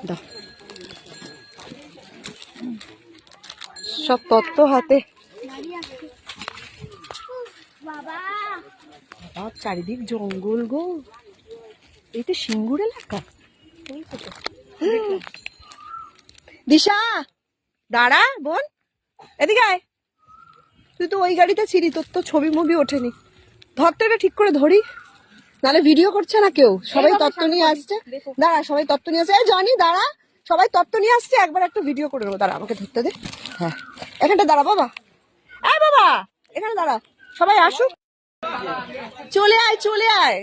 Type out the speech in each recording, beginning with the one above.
দাও সব তত্ত্ব হাতে। চারিদিক জঙ্গল গো, এই তো সিঙ্গুর এলাকা। দিশা দাঁড়া বোন, এদিকে আয়। তুই তো ওই গাড়িতে ছিলি, তোর তো ছবি মুভি ওঠেনি। ধরতে এটা ঠিক করে ধরি, নাহলে ভিডিও করছে না কেউ, সবাই তত্ত্ব নিয়ে আসছে। দাঁড়া, সবাই তত্ত্ব নিয়ে আসছে। এই জনি দাঁড়া, সবাই তত্ত্ব নিয়ে আসছে, একবার একটা ভিডিও করে নেবো। দাঁড়া, আমাকে ধরতে দে। হ্যাঁ, এখানটা দাঁড়া বাবা। এই বাবা এখানে দাঁড়া, সবাই আসুক। চলে আয় চলে আয়,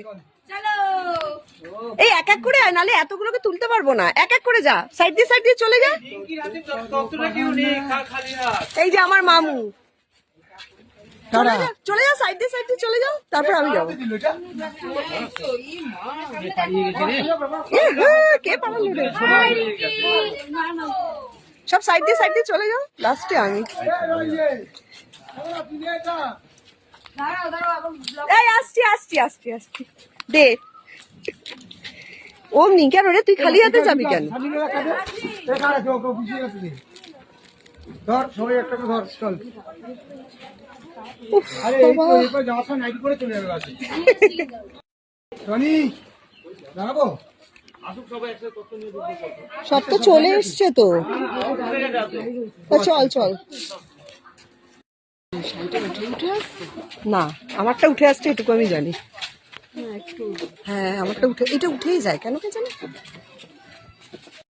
এই এক এক করে আয়, নাহলে এতগুলোকে তুলতে পারবো না। এক এক করে যা, সাইড দিয়ে চলে যা। এই যে আমার মামু, চলে যা সাইড দিয়ে চলে যাও, তারপর আমি যাবো। কে পালালো রে? সব সাইড দিয়ে চলে যাও, লাস্টে আমি। এই আসছি দে। ও নি কেন রে, তুই খালি হাতে যাবি কেন? সব তো চলে এসছে তো, চল। না আমারটা উঠে আসছে, এটুকু আমি জানি। হ্যাঁ আমারটা উঠে, এটা উঠেই যায় কেন কে জানি।